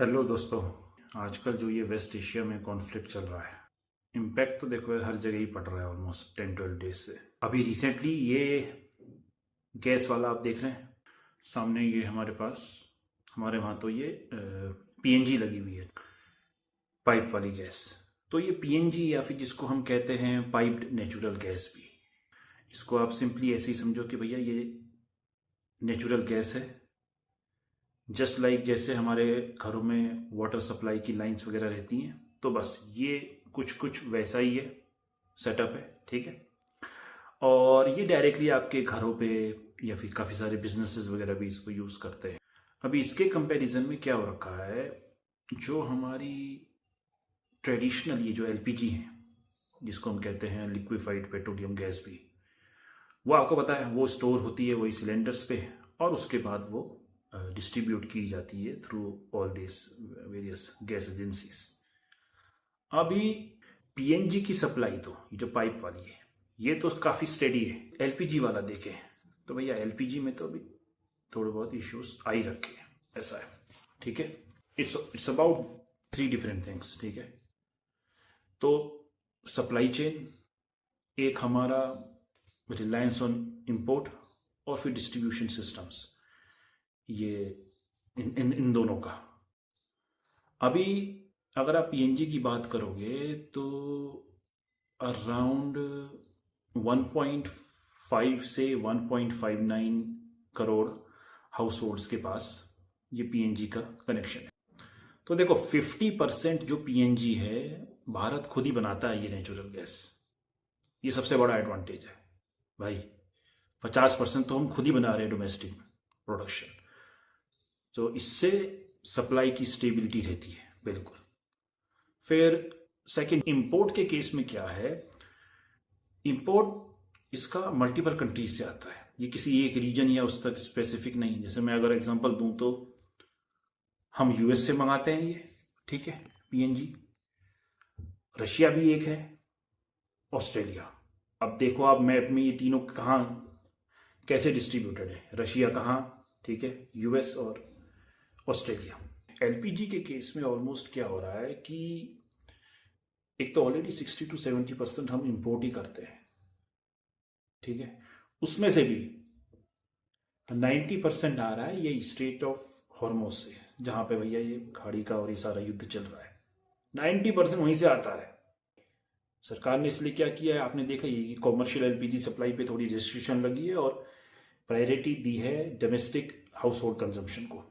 Hello दोस्तों। आजकल जो ये वेस्ट एशिया में कॉन्फ्लिक्ट चल रहा है, इम्पैक्ट तो देखो हर जगह ही पड़ रहा है ऑलमोस्ट 10-12 डेज से। अभी रिसेंटली ये गैस वाला आप देख रहे हैं सामने, ये हमारे पास, हमारे वहाँ तो ये पीएनजी लगी हुई है, पाइप वाली गैस। तो ये पीएनजी या फिर जिसको हम कहते हैं पाइप्ड नेचुरल गैस भी, इसको आप सिंपली ऐसे ही समझो कि भैया ये नेचुरल गैस है। जस्ट लाइक जैसे हमारे घरों में वाटर सप्लाई की लाइंस वगैरह रहती हैं, तो बस ये कुछ कुछ वैसा ही है, सेटअप है, ठीक है। और ये डायरेक्टली आपके घरों पे या फिर काफ़ी सारे बिजनेसेस वगैरह भी इसको यूज़ करते हैं। अभी इसके कंपैरिजन में क्या हो रखा है, जो हमारी ट्रेडिशनल ये जो एलपीजी है, जिसको हम कहते हैं लिक्विफाइड पेट्रोलियम गैस भी, वो आपको पता है वो स्टोर होती है वही सिलेंडर्स पे, और उसके बाद वो डिस्ट्रीब्यूट की जाती है through all this various gas agencies. अभी पीएनजी की सप्लाई तो ये जो पाइप वाली है ये तो काफ़ी स्टेडी है। एलपीजी वाला देखें तो भैया एलपीजी में तो अभी थोड़े बहुत इश्यूज आ ही रखे हैं, ऐसा है, ठीक है। इट्स अबाउट 3 डिफरेंट थिंग्स, ठीक है। तो सप्लाई चेन, एक हमारा रिलायंस ऑन इंपोर्ट, और फिर डिस्ट्रीब्यूशन सिस्टम्स, ये इन दोनों का। अभी अगर आप पीएनजी की बात करोगे तो अराउंड 1.5 से 1.59 करोड़ हाउस होल्ड्स के पास ये पीएनजी का कनेक्शन है। तो देखो 50% जो पीएनजी है भारत खुद ही बनाता है, ये नेचुरल गैस, ये सबसे बड़ा एडवांटेज है भाई। 50% तो हम खुद ही बना रहे हैं डोमेस्टिक प्रोडक्शन, तो इससे सप्लाई की स्टेबिलिटी रहती है, बिल्कुल। फिर सेकंड, इंपोर्ट के केस में क्या है, इंपोर्ट इसका मल्टीपल कंट्रीज से आता है, ये किसी एक रीजन या उस तक स्पेसिफिक नहीं। जैसे मैं अगर एग्जांपल दूं तो हम यूएस से मंगाते हैं ये, ठीक है, पीएनजी। रशिया भी एक है, ऑस्ट्रेलिया। अब देखो आप मैप में ये तीनों कहाँ कैसे डिस्ट्रीब्यूटेड है, रशिया कहाँ, ठीक है, यूएस और ऑस्ट्रेलिया। एलपीजी के केस में ऑलमोस्ट क्या हो रहा है कि एक तो ऑलरेडी 60 to 70% हम इंपोर्ट ही करते हैं, ठीक है। उसमें से भी 90% आ रहा है ये स्ट्रेट ऑफ हॉर्मोज से, जहां पे भैया ये खाड़ी का और ये सारा युद्ध चल रहा है, 90% वहीं से आता है। सरकार ने इसलिए क्या किया है, आपने देखा ही कि कॉमर्शियल एलपीजी सप्लाई पे थोड़ी रेस्ट्रिक्शन लगी है और प्रायोरिटी दी है डोमेस्टिक हाउस होल्ड कंजम्पशन को।